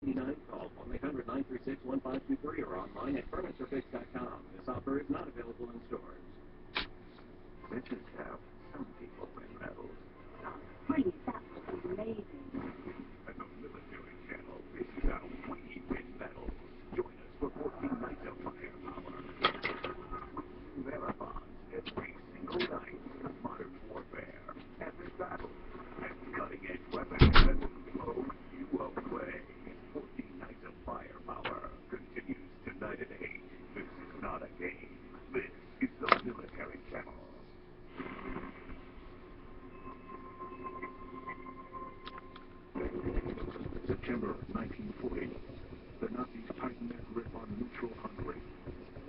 Call 1-800-936-1523 or online at furniturefix.com. This offer is not available in stores. Witches have some people win medals. Please, that was amazing. And the military channel is how we win medals. Join us for 14 nights of firepower. Marathons every single night of modern warfare. Every battle and cutting-edge weapons that will blow you away. 14 nights of firepower continues tonight at 8. This is not a game. This is the military channel. September 1940, the Nazis tightened their grip on neutral Hungary,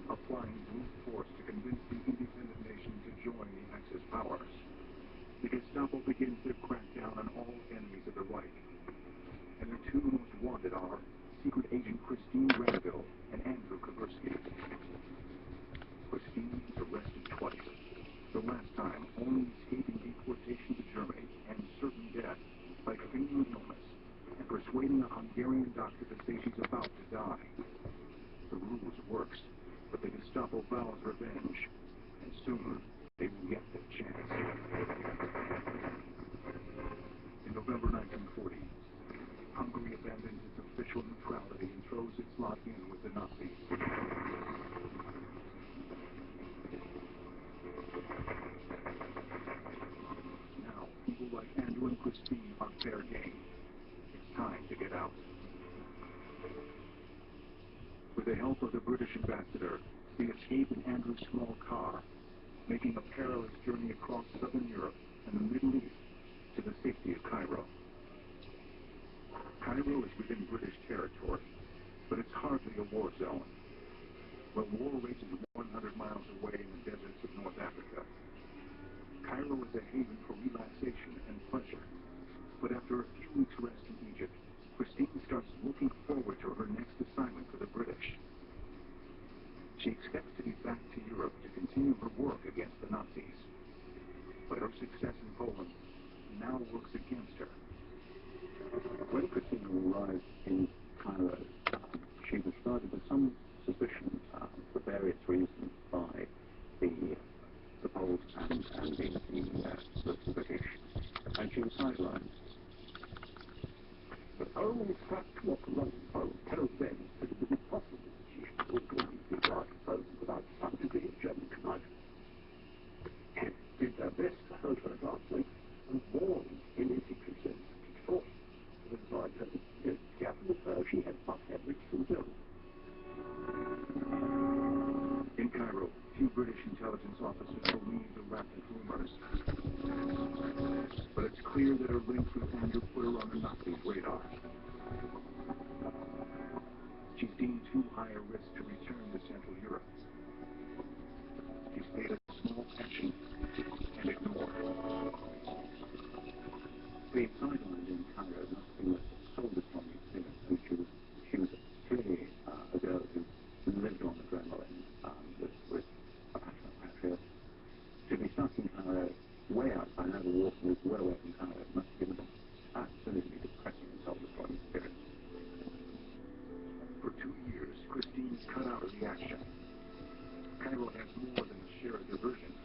applying brute force to convince the independent nation to join the Axis powers. The Gestapo begins their crackdown on all enemies of the Reich, and the two most wanted are secret agent Christine Granville and Andrew Kaversky. Christine is arrested twice, the last time only escaping deportation to Germany and certain death by feigning illness and persuading a Hungarian doctor to say she's about to die. The ruse works, but the Gestapo vows revenge, and soon they will get their chance. In November 1940, Hungary abandons its official neutrality and throws its lot in with the Nazis. Now, people like Andrew and Christine are fair game. It's time to get out. With the help of the British ambassador, they escape in Andrew's small car, making a perilous journey across southern Europe and the Middle East to the safety of Cairo. Cairo is within British territory, but it's hardly a war zone. Where war rages 100 miles away in the deserts of North Africa, Cairo is a haven for relaxation and pleasure. But after a few weeks' rest in Egypt, Christine starts looking forward to her next assignment for the British. She expects to be back to Europe to continue her work against the Nazis. But her success in Poland now works against her. When Christine arrived in Cairo, she was regarded with some suspicion for various reasons by the Poles and the British, and she was sidelined. But only such what Longbow tells them that it would be possible she should organize the guard Poland without some degree of German connivance. And did their best to hold her at arm's length and warned in a secret sense to force to advise her that careful of her she had not had reached from Germany. In Cairo, few British intelligence officers believe the rapid rumors. But it's clear that her links with Andrew put her on the Nazis' radar. She's deemed too high a risk to return to Central Europe. She's paid a small pension and ignored. Being sidelined in Cairo, nothing was told us from the experience. I mean, she was clearly a girl who lived on adrenaline, with a passion of patriot. To be stuck in Cairo, way outside the water, was well away from Cairo, must have been an absolutely depressing and soul-destroying experience. For 2 years, Christine's cut out of the action. Cairo has more than a share of diversions,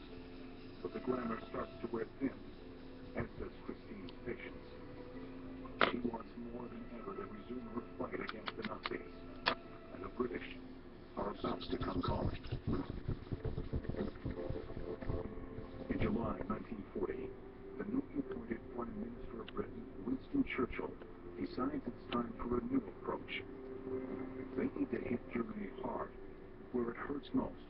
but the glamour starts to wear thin, as does Christine's patience. She wants more than ever to resume her fight against the Nazis, and the British are about to come calling. In July 1940, the newly appointed Prime Minister of Britain, Winston Churchill, decides it's time for a new approach. They need to hit Germany hard, where it hurts most,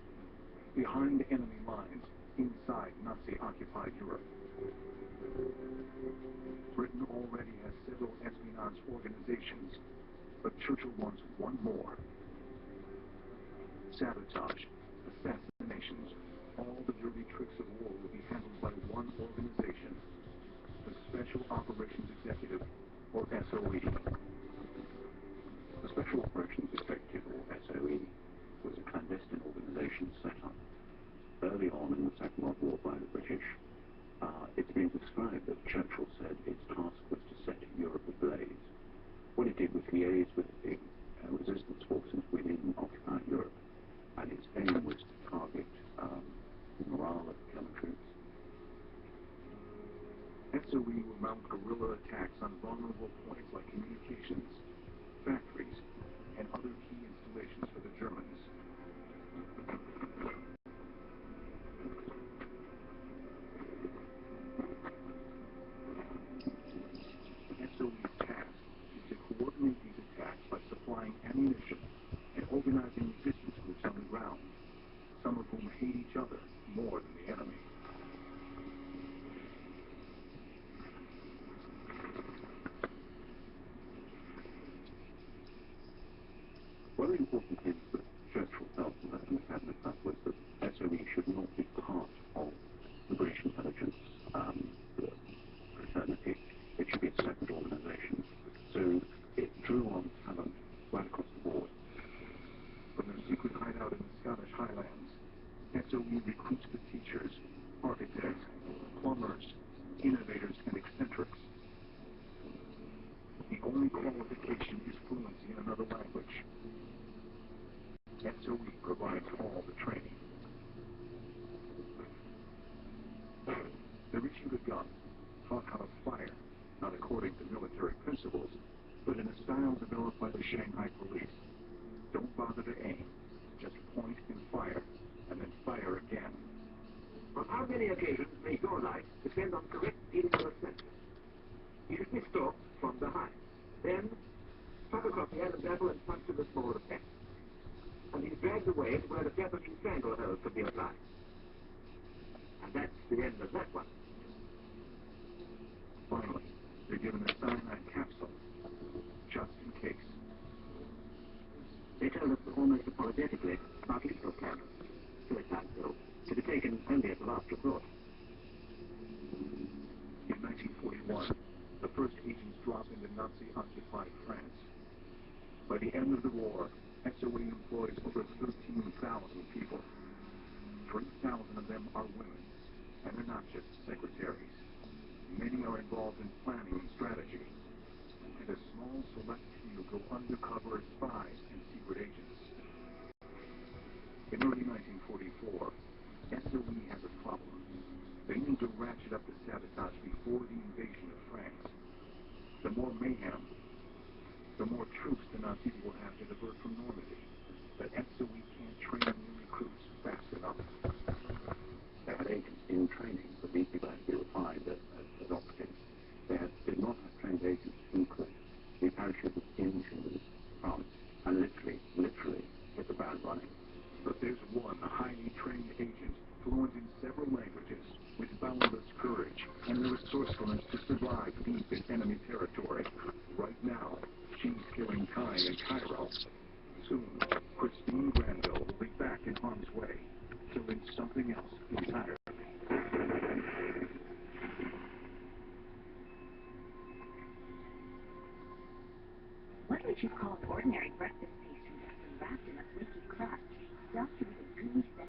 behind enemy lines, inside Nazi-occupied Europe. Britain already has several espionage organizations, but Churchill wants one more. Sabotage, assassinations, all the dirty tricks of war will be handled by one organization, the Special Operations Executive, or SOE. The Special Operations Executive, or SOE, was a clandestine organization set up early on in the Second World War by the British. It's been described that Churchill said its task was to set Europe ablaze. What it did was liaise with One of the important things that Churchill felt in the cabinet was that SOE should not be part of the British intelligence fraternity. It should be a separate organisation. So it drew on talent right across the board. From their secret hideout in the Scottish Highlands, SOE recruits the teachers, architects, plumbers, innovators, and eccentrics. The only qualification is fluency in another language. SOE provides all the training. They're issued a gun, taught how to fire, not according to military principles, but in a style developed by the Shanghai police. Don't bother to aim, just point and fire, and then fire again. On how many occasions may your life depend on correct dealing with a sentence? He should be stalked from behind. Then, tuck across the Adam's apple and punch to the small of the pet. And he's dragged away to where the Japanese strangle hose could be applied. And that's the end of that one. Finally, they're given a cyanide capsule, just in case. They told us almost apologetically about lethal camp, suicide pill, to be taken only as a last resort. In 1941, the first agents drop into Nazi-occupied France. By the end of the war, SOE employs over 13,000 people. 3,000 of them are women, and they're not just secretaries. Many are involved in planning and strategy, and a small select few go undercover as spies and secret agents. In early 1944, SOE has a problem. They need to ratchet up the sabotage before the invasion of France. The more mayhem, the more troops the Nazis will have to divert from Normandy. But SOE can't train new recruits fast enough. They had agents in training, but these people had to be refined as operatives. They did not have trained agents who could be parachuted into France and literally hit the ground running. But there's one highly trained agent, fluent in several languages, with boundless courage and the resourcefulness to survive deep in enemy territory. Right now, she's killing time in Cairo. Soon, Christine Granville will be back in harm's way, killing something else entirely. What would you call ordinary breakfast pastry that's been wrapped in a flaky crust, stuffed with a gooey